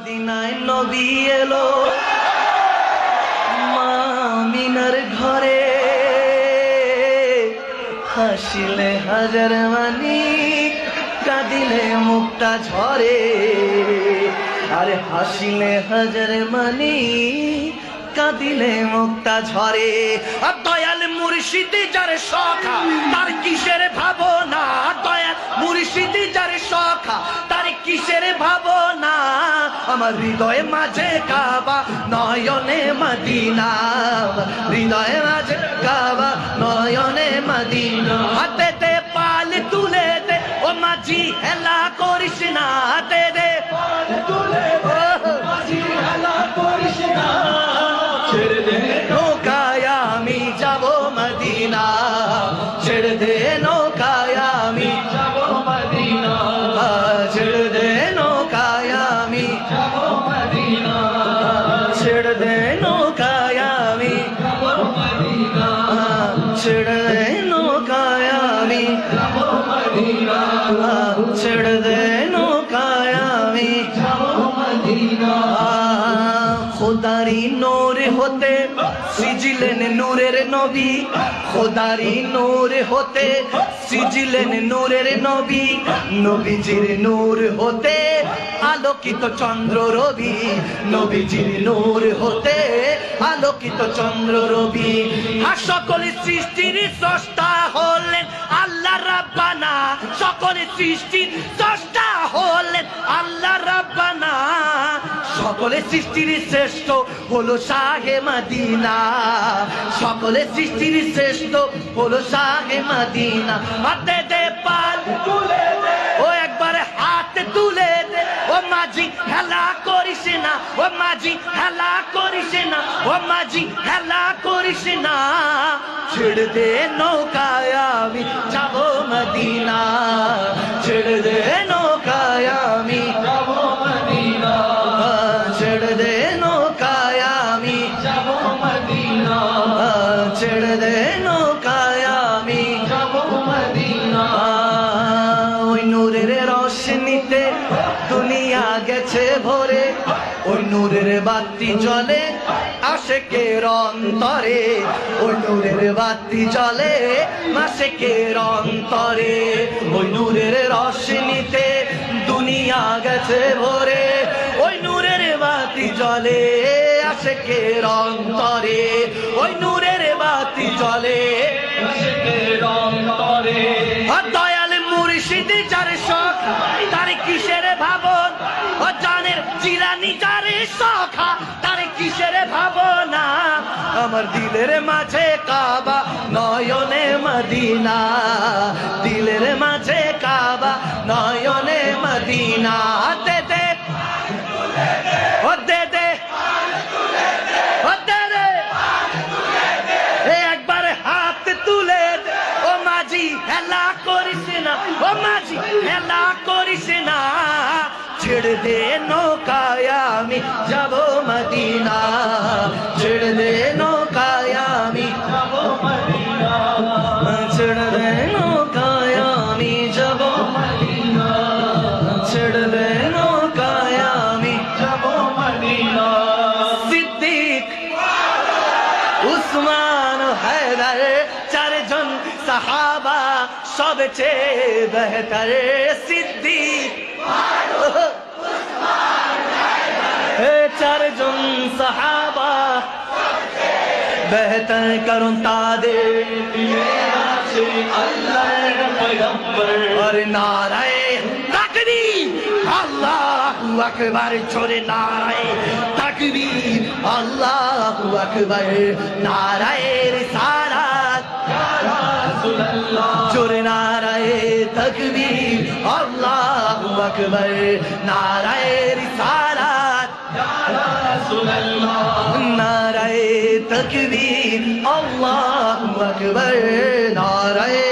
মদিনায় নবী এলো মা আমিনার ঘরে, হাসিলে হাজার মানি কাঁদিলে মুক্তা ঝরে। আরে হাসিলে হাজার মানি কাঁদিলে মুক্তা ঝরে। আর দয়াল মুর্শিদ যার সখা তার কিসের ভাবনা, দয়াল মুর্শিদ যার সখা তার কিসের ভাবনা। আমার হৃদয়ে মাঝে কাবা নয়নে মদিনা, হৃদয়ে মাঝে কাবা নয়নে মদিনা। হাতে দে পাল তুলে দে ও মাঝি হেলা করিস না, হাতে দে পাল তুলে দে মাঝি হেলা করিস না। ছেড়ে দে নৌকায় আমি যাব মদিনা, ছেড়ে দে নৌকায় আমি যাব মদিনা, ছেড়ে দে নৌকায় আমি যাব মদিনা, ছেড়ে দে নৌকায় আমি যাব মদিনা, ছেড়ে দে নৌকায় আমি যাব মদিনা, ছেড়ে দে নৌকায় আমি যাব মদিনা। খোদারি নূর হতে সিজলেন নূরের নবী, খোদারি নূর হতে সিজলেন নূরের নবী। নবীজির নূর হতে আলোকিত চন্দ্র রবি, নবীজির নূর হতে আলোকিত চন্দ্র রবি। আর সকল সৃষ্টির স্রষ্টা হলেন আল্লাহ রাব্বানা, সকল সৃষ্টির স্রষ্টা হলেন আল্লাহ রাব্বানা। সকলে সৃষ্টির শ্রেষ্ঠ হলো শাহে মদিনা, সকলে সৃষ্টির শ্রেষ্ঠ হলো শাহে মদিনা। হাতে দে পাল তুলে দে ও একবার হাতে তুলে দে ও মাঝি হেলা করিস না, ও মাঝি হেলা করিস না, ও মাঝি হেলা করিস না। ছেড়ে দে নৌকায় আমি যাব মদিনা, ছেড়ে দে নৌকায় আমি যাব মদিনা, ছেড়ে দে নৌকায় আমি যাব মদিনা, ছেড়ে দে নৌকায় আমি যাব মদিনা। ওই নূরের রোশনীতে দুনিয়া গেছে ভরে, ওই নূরের বাতি জ্বলে আশিকের অন্তরে, ওই নূরের বাতি জ্বলে আশিকের অন্তরে। ওই নূরের রোশনীতে দুনিয়া গেছে ভরে, ওই নূরের বাতি জ্বলে আশিকের অন্তরে, ওই নূরের বাতি জ্বলে আশিকের অন্তরে। আর দয়াল মুর্শিদ যার সখা তার কিসের ভাবন, ও জানের জিলানি যার সখা তার কিসের ভাবনা। আমার দিলের মাঝে কাবা নয়নে মদিনা, দিলের মাঝে কাবা নয়নে মদিনা। হাতে দে ও দে দে ও দে দে একবার হাত তুলে দে ও মাঝি হেলা করিস না, ও মাঝি হেলা করিস না। ছেড়ে দে নৌকায় আমি যাব মদিনা, ছেড়ে দে নৌকায় আমি যাব মদিনা, ছেড়ে দে নৌকায় আমি যাব মদিনা, ছেড়ে দে নৌকায় আমি যাব মদিনা। সিদ্দিক উসমান হায়দার চারজন সাহাবা সবচেয়ে বেহতর। সিদ্দিক চারজন সাহাবা বেহতর, কারণ তাদের আছে আল্লাহর পয়গম্বর। আর নারায়ে তাকবীর আল্লাহু আকবার, জোরে নারায়ে তাকবীর আল্লাহু আকবার, নারায়ে রিসালাত ইয়া রাসূলুল্লাহ, জোরে নারায়ে তাকবীর আল্লাহু আকবার, নারায়ে রিসালাত ইয়া রাসূলুল্লাহ, নারায়ে তাকবীর আল্লাহু আকবার, নারায়ে